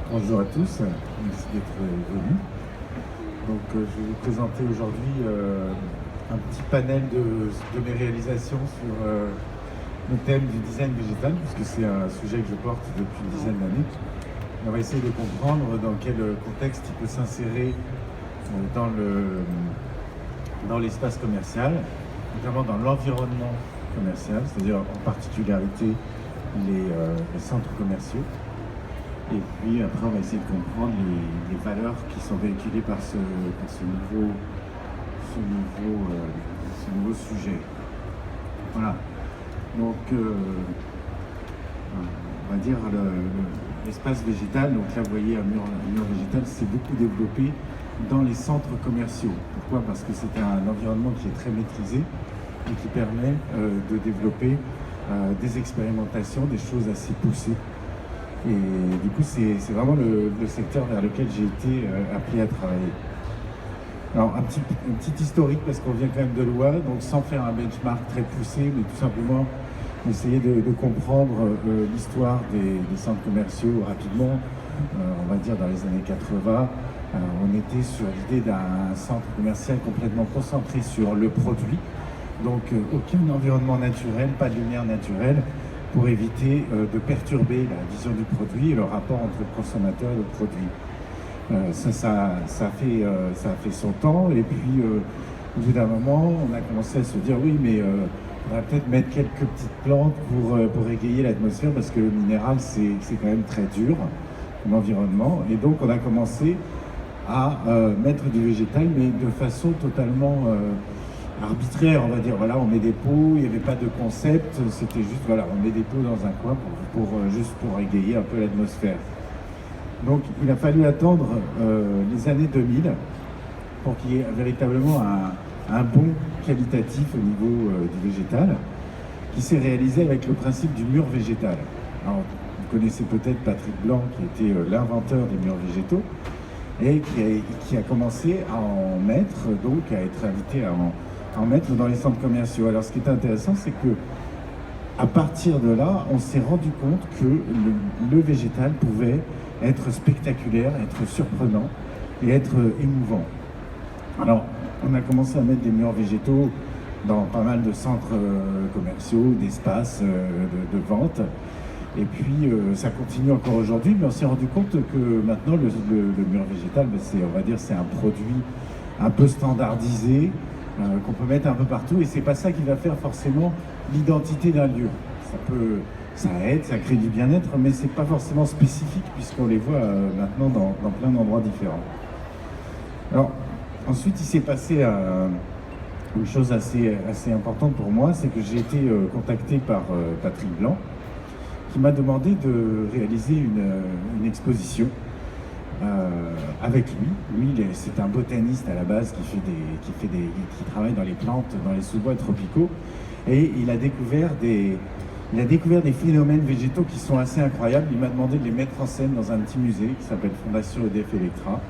Bonjour à tous, merci d'être venus. Donc, je vais vous présenter aujourd'hui un petit panel de mes réalisations sur le thème du design végétal, puisque c'est un sujet que je porte depuis une dizaine d'années. On va essayer de comprendre dans quel contexte il peut s'insérer dans l'espace commercial, notamment dans l'environnement commercial, c'est-à-dire en particularité les centres commerciaux. Et puis après, on va essayer de comprendre les valeurs qui sont véhiculées par ce nouveau sujet. Voilà. Donc, on va dire l'espace végétal. Donc là, vous voyez un mur végétal, c'est beaucoup développé dans les centres commerciaux. Pourquoi? Parce que c'est un environnement qui est très maîtrisé et qui permet de développer des expérimentations, des choses assez poussées. Et du coup, c'est vraiment le secteur vers lequel j'ai été appelé à travailler. Alors, un petit historique, parce qu'on vient quand même de l'OA, donc sans faire un benchmark très poussé, mais tout simplement essayer de comprendre l'histoire des centres commerciaux rapidement. On va dire dans les années 80, on était sur l'idée d'un centre commercial complètement concentré sur le produit, donc aucun environnement naturel, pas de lumière naturelle, pour éviter de perturber la vision du produit et le rapport entre le consommateur et le produit. Ça a fait son temps, et puis au bout d'un moment, on a commencé à se dire oui, mais on va peut-être mettre quelques petites plantes pour égayer l'atmosphère, parce que le minéral, c'est quand même très dur comme environnement. Et donc on a commencé à mettre du végétal, mais de façon totalement arbitraire, on va dire. Voilà, on met des pots, il n'y avait pas de concept, c'était juste, voilà, on met des pots dans un coin juste pour égayer un peu l'atmosphère. Donc il a fallu attendre les années 2000 pour qu'il y ait véritablement un bond qualitatif au niveau du végétal, qui s'est réalisé avec le principe du mur végétal. Alors, vous connaissez peut-être Patrick Blanc, qui était l'inventeur des murs végétaux, et qui a commencé à en mettre, donc à être invité à en mettre dans les centres commerciaux. Alors, ce qui est intéressant, c'est que à partir de là, on s'est rendu compte que le végétal pouvait être spectaculaire, être surprenant et être émouvant. Alors, on a commencé à mettre des murs végétaux dans pas mal de centres commerciaux, d'espaces de vente. Et puis, ça continue encore aujourd'hui, mais on s'est rendu compte que maintenant, le mur végétal, on va dire, c'est un produit un peu standardisé, qu'on peut mettre un peu partout, et c'est pas ça qui va faire forcément l'identité d'un lieu. Ça aide, ça crée du bien-être, mais c'est pas forcément spécifique, puisqu'on les voit maintenant dans plein d'endroits différents. Alors, ensuite, il s'est passé une chose assez importante pour moi, c'est que j'ai été contacté par Patrick Blanc, qui m'a demandé de réaliser une exposition avec lui. Lui, c'est un botaniste à la base qui travaille dans les plantes, dans les sous-bois tropicaux, et il a découvert des phénomènes végétaux qui sont assez incroyables. Il m'a demandé de les mettre en scène dans un petit musée qui s'appelle Fondation EDF Electra.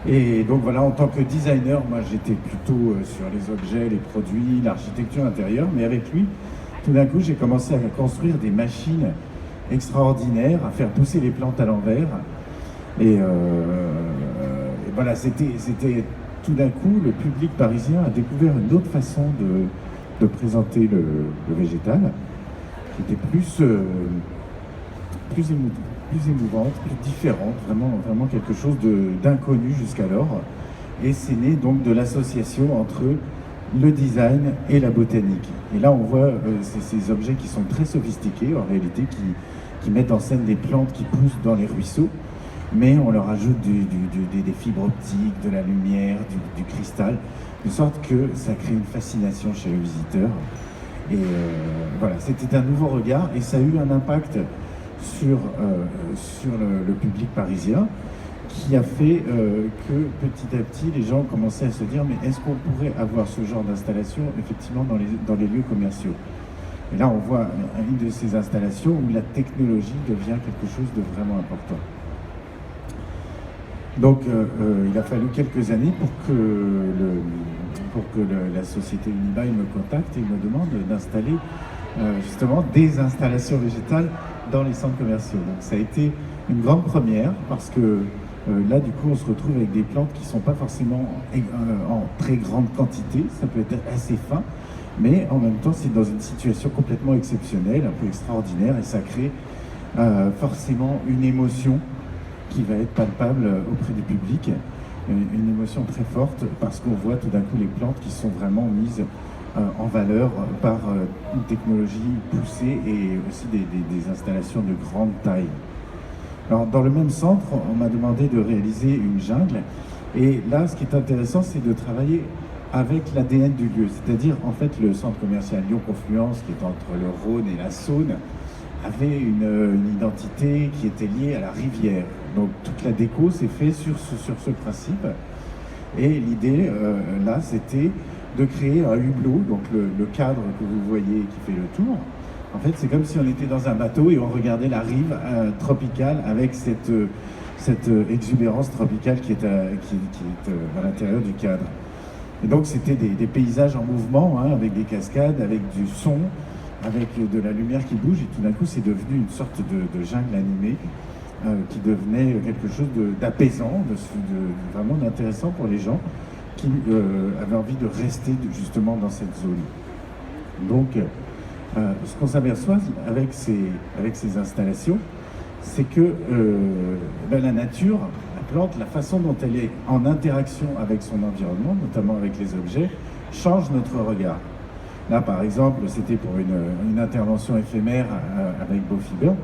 Et donc voilà, en tant que designer, moi j'étais plutôt sur les objets, les produits, l'architecture intérieure, mais avec lui, tout d'un coup, j'ai commencé à construire des machines extraordinaires, à faire pousser les plantes à l'envers. Et voilà, c'était tout d'un coup, le public parisien a découvert une autre façon de présenter le végétal, qui était plus émouvante, plus différente, vraiment quelque chose d'inconnu jusqu'alors. Et c'est né donc de l'association entre le design et la botanique. Et là, on voit ces objets qui sont très sophistiqués, en réalité, qui mettent en scène des plantes qui poussent dans les ruisseaux, mais on leur ajoute des fibres optiques, de la lumière, du cristal, de sorte que ça crée une fascination chez le visiteur. Et voilà, c'était un nouveau regard, et ça a eu un impact sur le public parisien, qui a fait que petit à petit, les gens commençaient à se dire mais est-ce qu'on pourrait avoir ce genre d'installation effectivement dans les lieux commerciaux? Et là, on voit une de ces installations où la technologie devient quelque chose de vraiment important. Donc, il a fallu quelques années pour que la société Unibail me contacte et me demande d'installer justement des installations végétales dans les centres commerciaux. Donc ça a été Une grande première, parce que là, du coup, on se retrouve avec des plantes qui ne sont pas forcément en très grande quantité, ça peut être assez fin, mais en même temps, c'est dans une situation complètement exceptionnelle, un peu extraordinaire, et ça crée forcément une émotion qui va être palpable auprès du public, une émotion très forte, parce qu'on voit tout d'un coup les plantes qui sont vraiment mises en valeur par une technologie poussée et aussi des installations de grande taille. Alors, dans le même centre, on m'a demandé de réaliser une jungle. Et là, ce qui est intéressant, c'est de travailler avec l'ADN du lieu. C'est-à-dire, en fait, le centre commercial Lyon-Confluence, qui est entre le Rhône et la Saône, avait une identité qui était liée à la rivière. Donc, toute la déco s'est faite sur ce principe. Et l'idée, là, c'était de créer un hublot, donc le cadre que vous voyez qui fait le tour. En fait, c'est comme si on était dans un bateau et on regardait la rive tropicale avec cette exubérance tropicale qui est à l'intérieur du cadre. Et donc, c'était des paysages en mouvement, hein, avec des cascades, avec du son, avec de la lumière qui bouge. Et tout d'un coup, c'est devenu une sorte de jungle animée qui devenait quelque chose d'apaisant, vraiment d'intéressant pour les gens qui avaient envie de rester justement dans cette zone. Donc, ce qu'on s'aperçoit avec ces installations, c'est que la nature, la plante, la façon dont elle est en interaction avec son environnement, notamment avec les objets, change notre regard. Là, par exemple, c'était pour une intervention éphémère avec Beaufiber.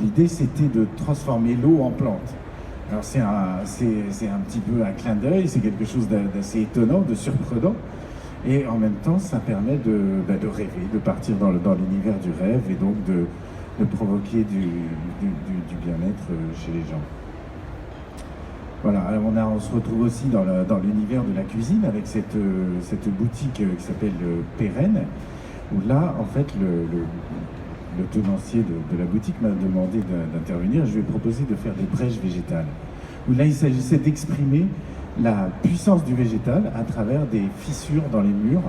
L'idée, c'était de transformer l'eau en plante. Alors, c'est un petit peu un clin d'œil, c'est quelque chose d'assez étonnant, de surprenant. Et en même temps, ça permet de rêver, de partir dans l'univers du rêve et donc de provoquer du bien-être chez les gens. Voilà, alors on se retrouve aussi dans l'univers de la cuisine avec cette boutique qui s'appelle Pérenne, où là, en fait, le tenancier de la boutique m'a demandé d'intervenir. Je lui ai proposé de faire des brèches végétales, où là, il s'agissait d'exprimer la puissance du végétal à travers des fissures dans les murs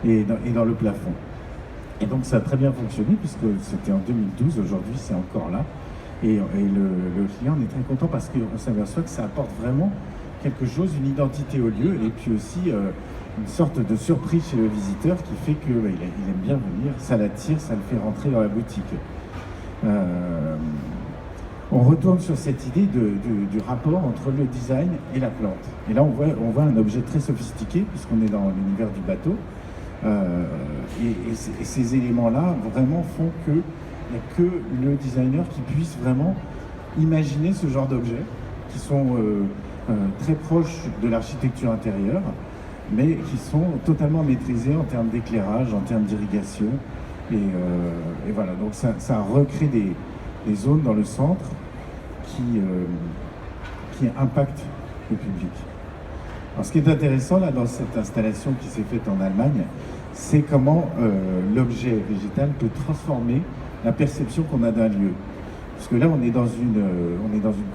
et dans le plafond. Et donc ça a très bien fonctionné puisque c'était en 2012, aujourd'hui c'est encore là. Et le client en est très content parce qu'on s'aperçoit que ça apporte vraiment quelque chose, une identité au lieu et puis aussi une sorte de surprise chez le visiteur qui fait qu'il aime bien venir, ça l'attire, ça le fait rentrer dans la boutique. On retourne sur cette idée du rapport entre le design et la plante. Et là, on voit un objet très sophistiqué, puisqu'on est dans l'univers du bateau. Et ces éléments-là vraiment font qu'il n'y a que le designer qui puisse vraiment imaginer ce genre d'objets, qui sont très proches de l'architecture intérieure, mais qui sont totalement maîtrisés en termes d'éclairage, en termes d'irrigation. Et voilà, donc ça recrée des zones dans le centre qui impactent le public. Alors, ce qui est intéressant là dans cette installation qui s'est faite en Allemagne, c'est comment l'objet végétal peut transformer la perception qu'on a d'un lieu. Parce que là, on est dans une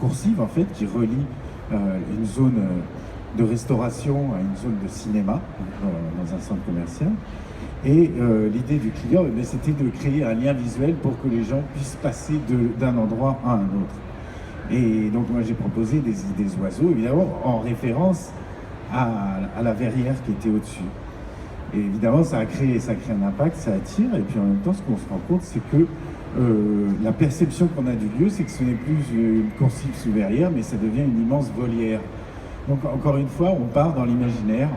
coursive en fait qui relie une zone de restauration à une zone de cinéma dans un centre commercial. Et l'idée du client, c'était de créer un lien visuel pour que les gens puissent passer d'un endroit à un autre. Et donc moi j'ai proposé des oiseaux, évidemment, en référence à la verrière qui était au-dessus. Et évidemment, ça crée un impact, ça attire, et puis en même temps, ce qu'on se rend compte, c'est que la perception qu'on a du lieu, c'est que ce n'est plus une coursive sous verrière, mais ça devient une immense volière. Donc encore une fois, on part dans l'imaginaire,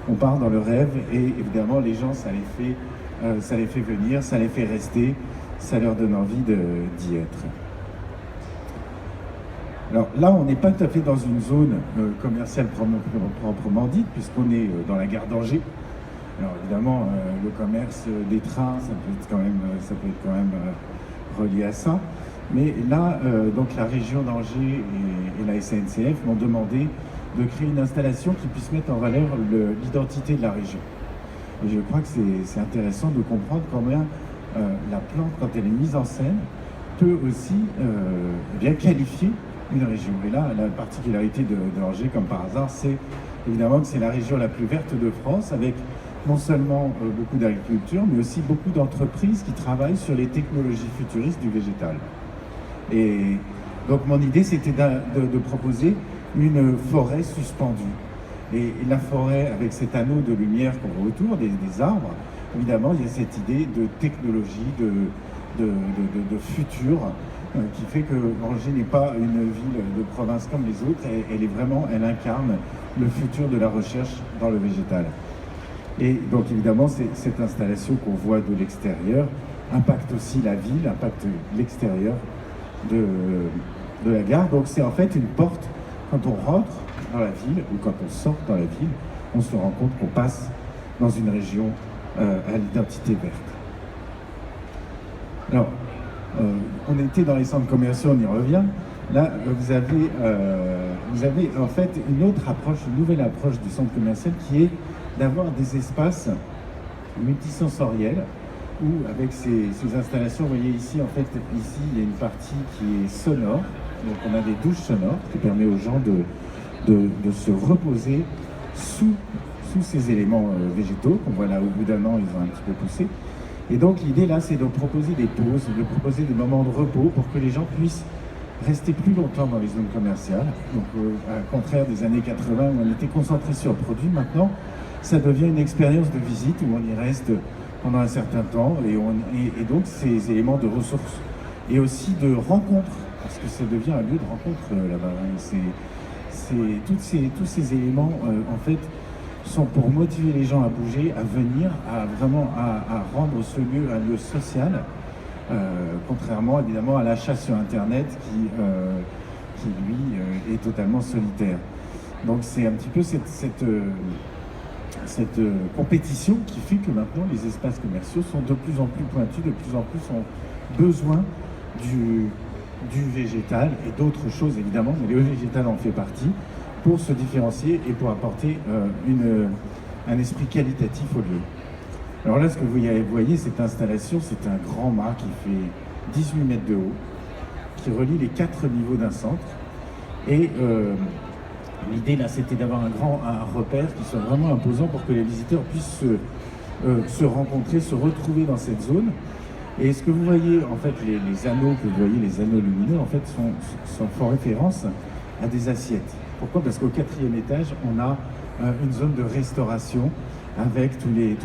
on part dans le rêve, et évidemment, les gens, ça les fait venir, ça les fait rester, ça leur donne envie d'y être. Alors là, on n'est pas tout à fait dans une zone commerciale proprement dite, puisqu'on est dans la gare d'Angers. Alors évidemment, le commerce des trains, ça peut être quand même relié à ça. Mais là, donc la région d'Angers et la SNCF m'ont demandé de créer une installation qui puisse mettre en valeur l'identité de la région. Et je crois que c'est intéressant de comprendre combien la plante, quand elle est mise en scène, peut aussi bien qualifier une région. Et là, la particularité de Angers, comme par hasard, c'est évidemment que c'est la région la plus verte de France, avec non seulement beaucoup d'agriculture, mais aussi beaucoup d'entreprises qui travaillent sur les technologies futuristes du végétal. Et Donc mon idée, c'était de proposer une forêt suspendue. Et la forêt, avec cet anneau de lumière qu'on voit autour des arbres, évidemment, il y a cette idée de technologie, de futur, qui fait que Angers n'est pas une ville de province comme les autres, elle incarne le futur de la recherche dans le végétal. Et donc évidemment, cette installation qu'on voit de l'extérieur impacte aussi la ville, impacte l'extérieur de la gare. Donc c'est en fait une porte. Quand on rentre dans la ville ou quand on sort dans la ville, on se rend compte qu'on passe dans une région à l'identité verte. Alors, on était dans les centres commerciaux, on y revient. Là, vous avez en fait une autre approche, une nouvelle approche du centre commercial qui est d'avoir des espaces multisensoriels où, avec ces installations, vous voyez ici, en fait, ici, il y a une partie qui est sonore. Donc, on a des douches sonores qui permettent aux gens de se reposer sous ces éléments végétaux qu'on voit là au bout d'un an, ils ont un petit peu poussé. Et donc l'idée là, c'est de proposer des pauses, de proposer des moments de repos pour que les gens puissent rester plus longtemps dans les zones commerciales. Donc à contraire des années 80 où on était concentré sur le produit, maintenant ça devient une expérience de visite où on y reste pendant un certain temps et donc ces éléments de ressources et aussi de rencontres, parce que ça devient un lieu de rencontre là-bas. Tous ces éléments en fait sont pour motiver les gens à bouger, à venir, à rendre ce lieu un lieu social, contrairement évidemment à l'achat sur Internet qui lui est totalement solitaire. Donc c'est un petit peu cette compétition qui fait que maintenant les espaces commerciaux sont de plus en plus pointus, de plus en plus ont besoin du végétal et d'autres choses évidemment, mais le végétal en fait partie, pour se différencier et pour apporter un esprit qualitatif au lieu. Alors là, ce que vous voyez, cette installation, c'est un grand mât qui fait 18 mètres de haut, qui relie les 4 niveaux d'un centre. Et l'idée là, c'était d'avoir un repère qui soit vraiment imposant pour que les visiteurs puissent se rencontrer, se retrouver dans cette zone. Et ce que vous voyez, en fait, les anneaux que vous voyez, les anneaux lumineux, en fait, font référence à des assiettes. Pourquoi? Parce qu'au 4e étage, on a une zone de restauration avec tous les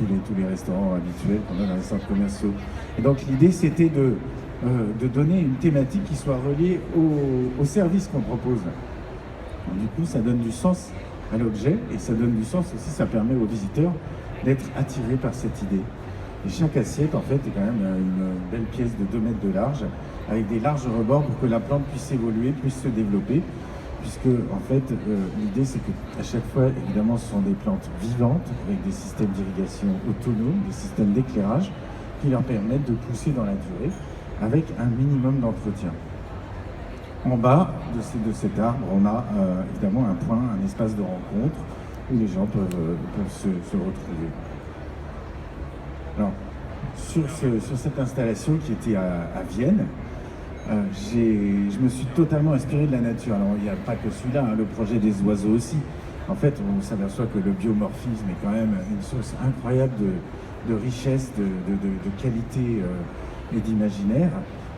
restaurants habituels qu'on a dans les centres commerciaux. Et donc l'idée, c'était de donner une thématique qui soit reliée au service qu'on propose. Donc, du coup, ça donne du sens à l'objet et ça donne du sens aussi, ça permet aux visiteurs d'être attirés par cette idée. Et chaque assiette, en fait, est quand même une belle pièce de 2 mètres de large, avec des larges rebords pour que la plante puisse évoluer, puisse se développer. Puisque, en fait, l'idée, c'est qu'à chaque fois, évidemment, ce sont des plantes vivantes, avec des systèmes d'irrigation autonomes, des systèmes d'éclairage, qui leur permettent de pousser dans la durée, avec un minimum d'entretien. En bas de cet arbre, on a évidemment un point, un espace de rencontre, où les gens peuvent se retrouver. Alors, sur cette installation qui était à Vienne, je me suis totalement inspiré de la nature. Alors il n'y a pas que celui-là, hein, le projet des oiseaux aussi. En fait, on s'aperçoit que le biomorphisme est quand même une source incroyable de richesse, de qualité et d'imaginaire.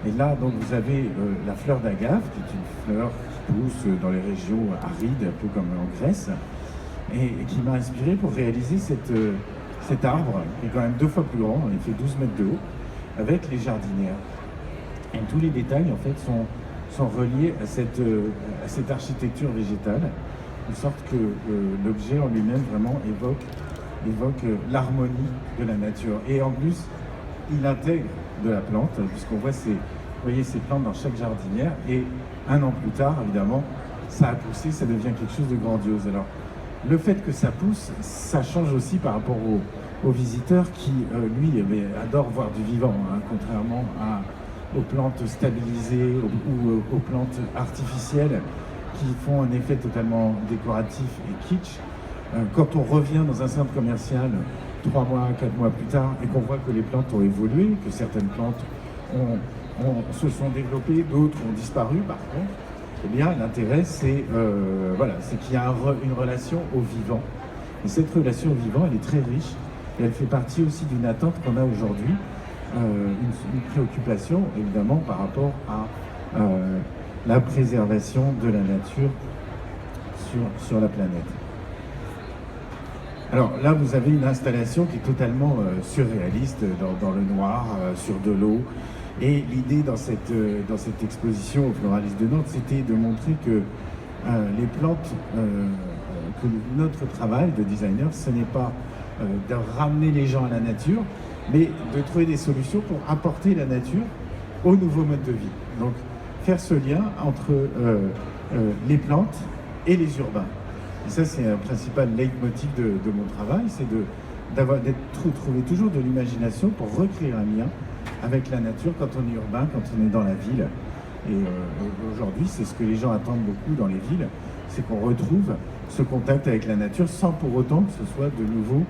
Et là, donc, vous avez la fleur d'agave, qui est une fleur qui pousse dans les régions arides, un peu comme en Grèce, et qui m'a inspiré pour réaliser cet arbre, qui est quand même 2 fois plus grand, il fait 12 mètres de haut, avec les jardinières. Et tous les détails, en fait, sont reliés à cette architecture végétale, de sorte que l'objet en lui-même vraiment évoque l'harmonie de la nature. Et en plus, il intègre de la plante, puisqu'on voit ces plantes dans chaque jardinière, et 1 an plus tard, évidemment, ça a poussé, ça devient quelque chose de grandiose. Alors, le fait que ça pousse, ça change aussi par rapport aux visiteurs qui, lui, adorent voir du vivant, hein, contrairement aux plantes stabilisées ou aux plantes artificielles qui font un effet totalement décoratif et kitsch. Quand on revient dans un centre commercial 3 mois, 4 mois plus tard et qu'on voit que les plantes ont évolué, que certaines plantes se sont développées, d'autres ont disparu par contre, eh bien l'intérêt c'est qu'il y a une relation au vivant. Et cette relation au vivant, elle est très riche et elle fait partie aussi d'une attente qu'on a aujourd'hui, une préoccupation évidemment par rapport à la préservation de la nature sur la planète. Alors là, vous avez une installation qui est totalement surréaliste, dans le noir, sur de l'eau. Et l'idée dans cette exposition au Floraliste de Nantes, c'était de montrer que les plantes, que notre travail de designer, ce n'est pas de ramener les gens à la nature, mais de trouver des solutions pour apporter la nature aux nouveaux modes de vie. Donc faire ce lien entre les plantes et les urbains. Et ça, c'est un principal leitmotiv de mon travail, c'est de trouver toujours de l'imagination pour recréer un lien avec la nature quand on est urbain, quand on est dans la ville. Et aujourd'hui, c'est ce que les gens attendent beaucoup dans les villes, c'est qu'on retrouve ce contact avec la nature sans pour autant que ce soit de nouveau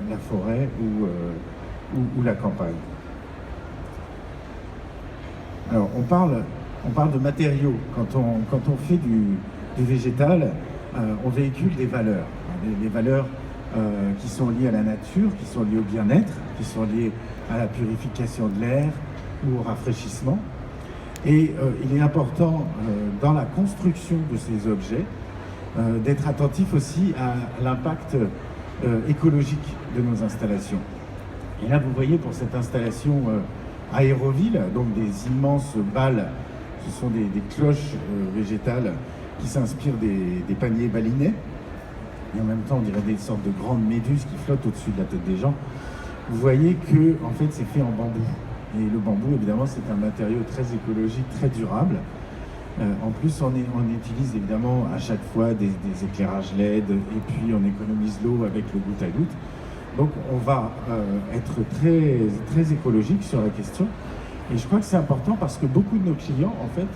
la forêt ou la campagne. Alors, on parle de matériaux. Quand on fait du végétal, on véhicule des valeurs. Des valeurs qui sont liées à la nature, qui sont liées au bien-être, qui sont liées à la purification de l'air ou au rafraîchissement. Et il est important, dans la construction de ces objets, d'être attentif aussi à l'impact écologique de nos installations. Et là, vous voyez, pour cette installation aéroville, donc des immenses balles, ce sont des cloches végétales qui s'inspirent des paniers balinais, et en même temps, on dirait des sortes de grandes méduses qui flottent au-dessus de la tête des gens. Vous voyez que, en fait, c'est fait en bambou. Et le bambou, évidemment, c'est un matériau très écologique, très durable. En plus, on utilise évidemment à chaque fois des éclairages LED, et puis on économise l'eau avec le goutte à goutte. Donc on va être très, très écologique sur la question. Et je crois que c'est important parce que beaucoup de nos clients, en fait,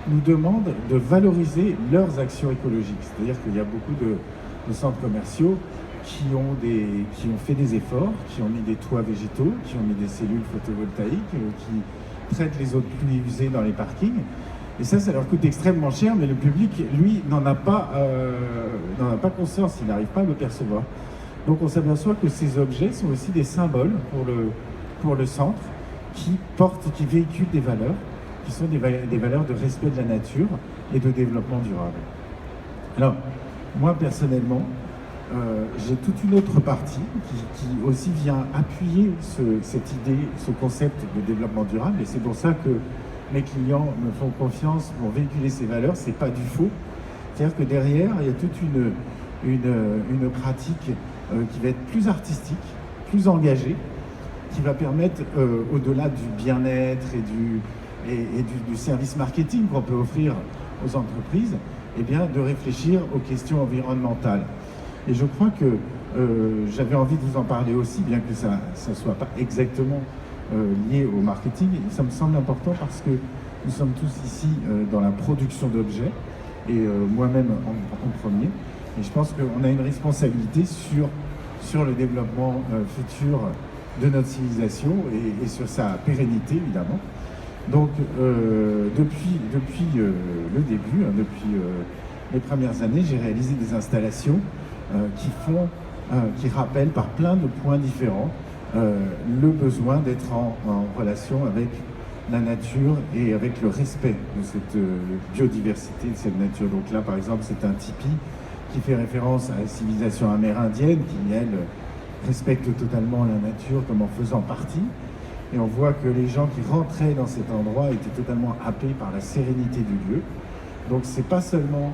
nous demandent de valoriser leurs actions écologiques. C'est-à-dire qu'il y a beaucoup de centres commerciaux qui ont fait des efforts, qui ont mis des toits végétaux, qui ont mis des cellules photovoltaïques, qui traitent les eaux de pluie usées dans les parkings. Et ça leur coûte extrêmement cher, mais le public, lui, n'en a pas conscience, il n'arrive pas à le percevoir. Donc on s'aperçoit que ces objets sont aussi des symboles pour le centre, qui véhiculent des valeurs, qui sont des valeurs de respect de la nature et de développement durable. Alors, moi personnellement, j'ai toute une autre partie qui aussi vient appuyer cette idée, ce concept de développement durable, et c'est pour ça que mes clients me font confiance pour véhiculer ces valeurs. C'est pas du faux. C'est-à-dire que derrière, il y a toute une pratique qui va être plus artistique, plus engagée, qui va permettre, au-delà du bien-être et du service marketing qu'on peut offrir aux entreprises, eh bien, de réfléchir aux questions environnementales. Et je crois que j'avais envie de vous en parler aussi, bien que ça ne soit pas exactement lié au marketing. Ça me semble important parce que nous sommes tous ici dans la production d'objets, et moi-même en premier. Et je pense qu'on a une responsabilité sur le développement futur de notre civilisation et sur sa pérennité, évidemment. Donc, depuis le début, depuis les premières années, j'ai réalisé des installations qui rappellent par plein de points différents le besoin d'être en relation avec la nature et avec le respect de cette biodiversité, de cette nature. Donc là, par exemple, c'est un tipi qui fait référence à la civilisation amérindienne qui, elle, respecte totalement la nature comme en faisant partie. Et on voit que les gens qui rentraient dans cet endroit étaient totalement happés par la sérénité du lieu. Donc c'est pas seulement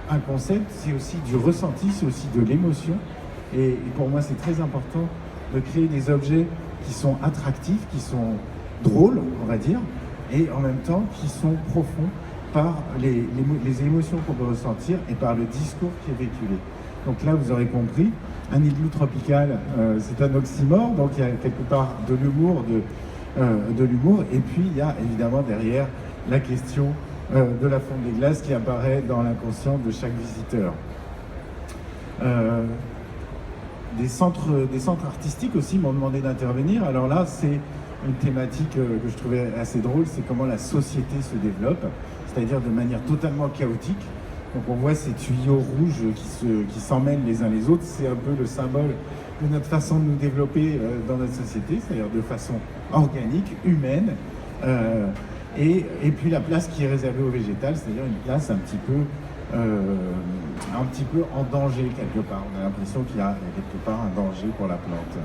un concept, c'est aussi du ressenti, c'est aussi de l'émotion. Et pour moi, c'est très important de créer des objets qui sont attractifs, qui sont drôles, on va dire, et en même temps qui sont profonds par les émotions qu'on peut ressentir et par le discours qui est véhiculé. Donc là, vous aurez compris, un igloo tropical, c'est un oxymore, donc il y a quelque part de l'humour, et puis il y a évidemment derrière la question de la fonte des glaces qui apparaît dans l'inconscient de chaque visiteur. Des centres artistiques aussi m'ont demandé d'intervenir. Alors là, c'est une thématique que je trouvais assez drôle, c'est comment la société se développe, c'est-à-dire de manière totalement chaotique. Donc on voit ces tuyaux rouges qui s'emmènent les uns les autres. C'est un peu le symbole de notre façon de nous développer dans notre société, c'est-à-dire de façon organique, humaine, et puis la place qui est réservée au végétal, c'est-à-dire une place un petit peu en danger quelque part. On a l'impression qu'il y a quelque part un danger pour la plante.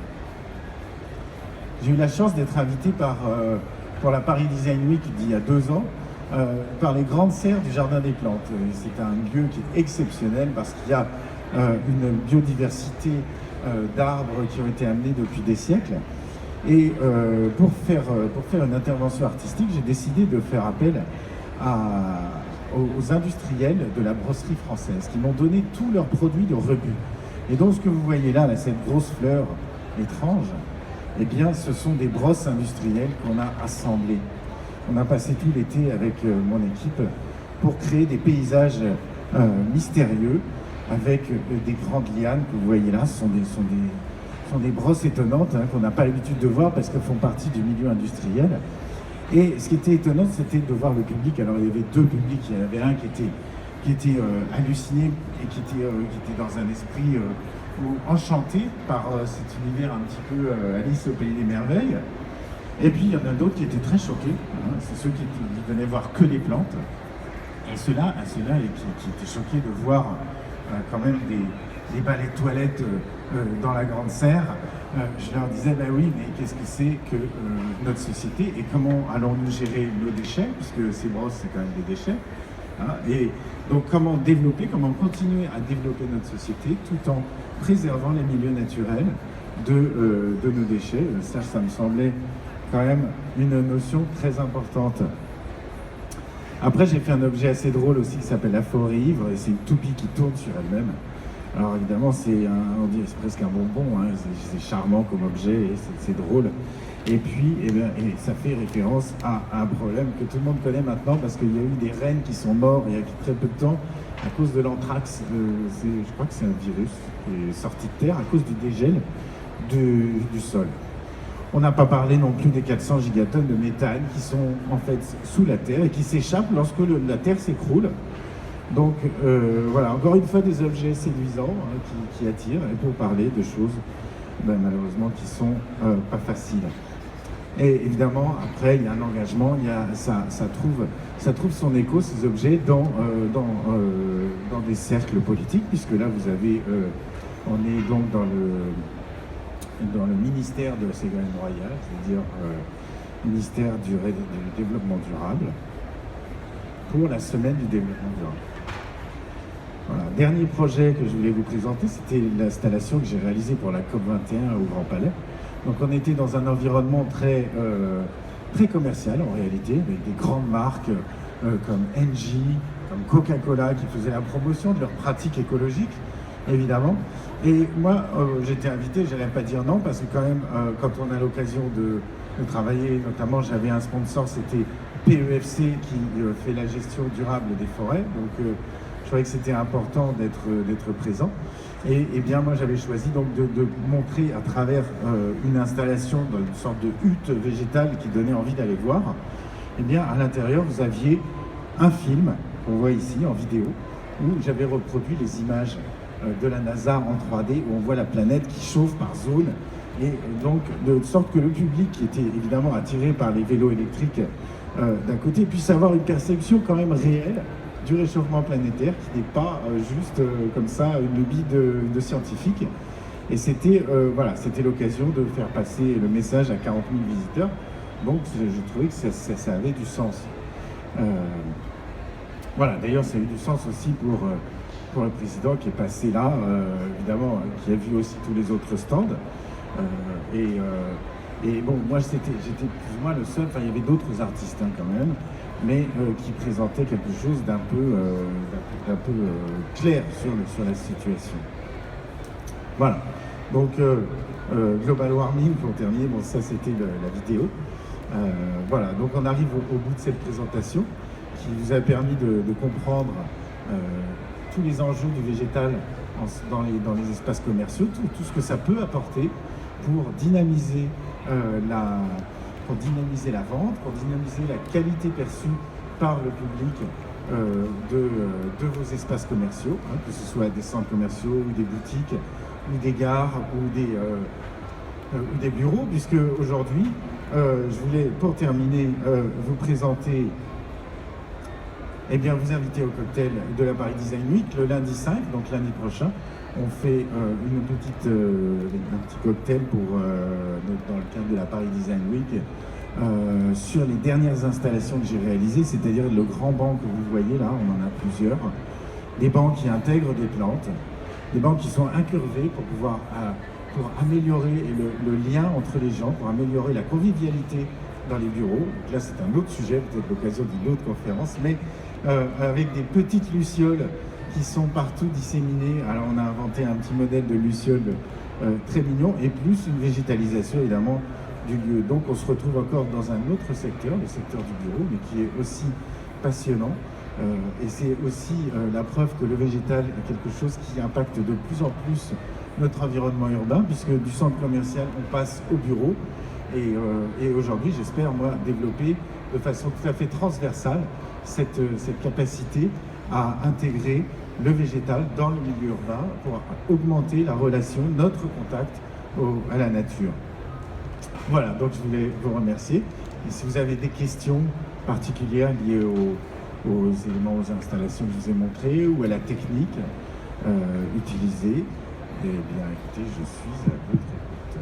J'ai eu la chance d'être invité pour la Paris Design Week d'il y a 2 ans, par les grandes serres du Jardin des Plantes. C'est un lieu qui est exceptionnel parce qu'il y a une biodiversité d'arbres qui ont été amenés depuis des siècles. Et pour faire une intervention artistique, j'ai décidé de faire appel aux industriels de la brosserie française qui m'ont donné tous leurs produits de rebut. Et donc ce que vous voyez là, cette grosse fleur étrange, eh bien ce sont des brosses industrielles qu'on a assemblées. On a passé tout l'été avec mon équipe pour créer des paysages mystérieux avec des grandes lianes que vous voyez là. Ce sont des brosses étonnantes qu'on n'a pas l'habitude de voir parce qu'elles font partie du milieu industriel. Et ce qui était étonnant, c'était de voir le public. Alors il y avait 2 publics. Il y en avait un qui était halluciné et qui était dans un esprit enchanté par cet univers un petit peu Alice au pays des merveilles. Et puis il y en a d'autres qui étaient très choqués. C'est ceux qui venaient voir que les plantes. Et ceux-là qui étaient choqués de voir quand même des balais de toilettes dans la grande serre. Je leur disais, ben oui, mais qu'est-ce que c'est que notre société et comment allons-nous gérer nos déchets, puisque ces brosses, c'est quand même des déchets. Et donc comment continuer à développer notre société tout en préservant les milieux naturels de nos déchets. Ça me semblait quand même une notion très importante. Après, j'ai fait un objet assez drôle aussi qui s'appelle la forêt ivre, et c'est une toupie qui tourne sur elle-même. Alors évidemment, c'est presque un bonbon, c'est charmant comme objet, et c'est drôle. Et puis, et ça fait référence à un problème que tout le monde connaît maintenant, parce qu'il y a eu des rennes qui sont morts il y a très peu de temps à cause de l'anthrax. Je crois que c'est un virus qui est sorti de terre à cause du dégel du sol. On n'a pas parlé non plus des 400 gigatonnes de méthane qui sont en fait sous la terre et qui s'échappent lorsque la terre s'écroule. Donc voilà, encore une fois des objets séduisants qui attirent, et pour parler de choses malheureusement qui sont pas faciles. Et évidemment, après, il y a un engagement, ça trouve son écho, ces objets, dans des cercles politiques, puisque là, vous avez, on est donc dans le ministère de Ségolène Royal, c'est-à-dire ministère du développement durable, pour la semaine du développement durable. Voilà. Dernier projet que je voulais vous présenter, c'était l'installation que j'ai réalisée pour la COP21 au Grand Palais. Donc on était dans un environnement très commercial en réalité, avec des grandes marques comme Engie, comme Coca-Cola, qui faisaient la promotion de leurs pratiques écologiques, évidemment. Et moi, j'étais invité, je n'allais pas dire non, parce que quand même, quand on a l'occasion de travailler, notamment j'avais un sponsor, c'était PEFC, qui fait la gestion durable des forêts. Donc je trouvais que c'était important d'être présent. Et bien moi j'avais choisi donc de montrer à travers une installation dans une sorte de hutte végétale qui donnait envie d'aller voir. Et bien à l'intérieur vous aviez un film qu'on voit ici en vidéo où j'avais reproduit les images de la NASA en 3D où on voit la planète qui chauffe par zone, et donc de sorte que le public qui était évidemment attiré par les vélos électriques d'un côté puisse avoir une perception quand même réelle du réchauffement planétaire, qui n'est pas juste comme ça une lubie de scientifiques. Et c'était c'était l'occasion de faire passer le message à 40 000 visiteurs. Donc je trouvais que ça avait du sens. Voilà, d'ailleurs ça a eu du sens aussi pour le président qui est passé là, évidemment, qui a vu aussi tous les autres stands. Et bon, moi j'étais plus ou moins le seul, enfin il y avait d'autres artistes quand même, mais qui présentaient quelque chose d'un peu clair sur la situation. Voilà, donc Global Warming pour terminer, bon ça c'était la vidéo. Voilà, donc on arrive au bout de cette présentation qui vous a permis de comprendre tous les enjeux du végétal dans les espaces commerciaux, tout ce que ça peut apporter pour dynamiser la vente, pour dynamiser la qualité perçue par le public de vos espaces commerciaux, que ce soit des centres commerciaux ou des boutiques ou des gares ou des bureaux, puisque aujourd'hui Je voulais, pour terminer, vous présenter, eh bien, vous inviter au cocktail de la Paris Design Week le lundi 5, donc lundi prochain. On fait un petit cocktail dans le cadre de la Paris Design Week sur les dernières installations que j'ai réalisées, c'est-à-dire le grand banc que vous voyez là, on en a plusieurs, des bancs qui intègrent des plantes, des bancs qui sont incurvés pour améliorer le lien entre les gens, pour améliorer la convivialité dans les bureaux. Donc là, c'est un autre sujet, peut-être l'occasion d'une autre conférence, mais avec des petites lucioles qui sont partout disséminées. Alors, on a inventé un petit modèle de luciole très mignon, et plus une végétalisation, évidemment, du lieu. Donc, on se retrouve encore dans un autre secteur, le secteur du bureau, mais qui est aussi passionnant. Et c'est aussi la preuve que le végétal est quelque chose qui impacte de plus en plus notre environnement urbain, puisque du centre commercial, on passe au bureau. Et aujourd'hui, j'espère, moi, développer de façon tout à fait transversale cette capacité à intégrer le végétal dans le milieu urbain pour augmenter la relation, notre contact à la nature. Voilà, donc je voulais vous remercier. Et si vous avez des questions particulières liées aux éléments, aux installations que je vous ai montrées ou à la technique utilisée, eh bien écoutez, je suis à votre écoute.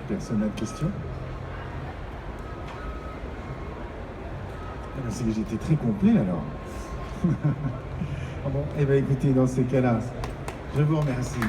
Personne n'a de questions? C'est que j'étais très complet alors. Ah bon, eh bien écoutez, dans ces cas-là, je vous remercie.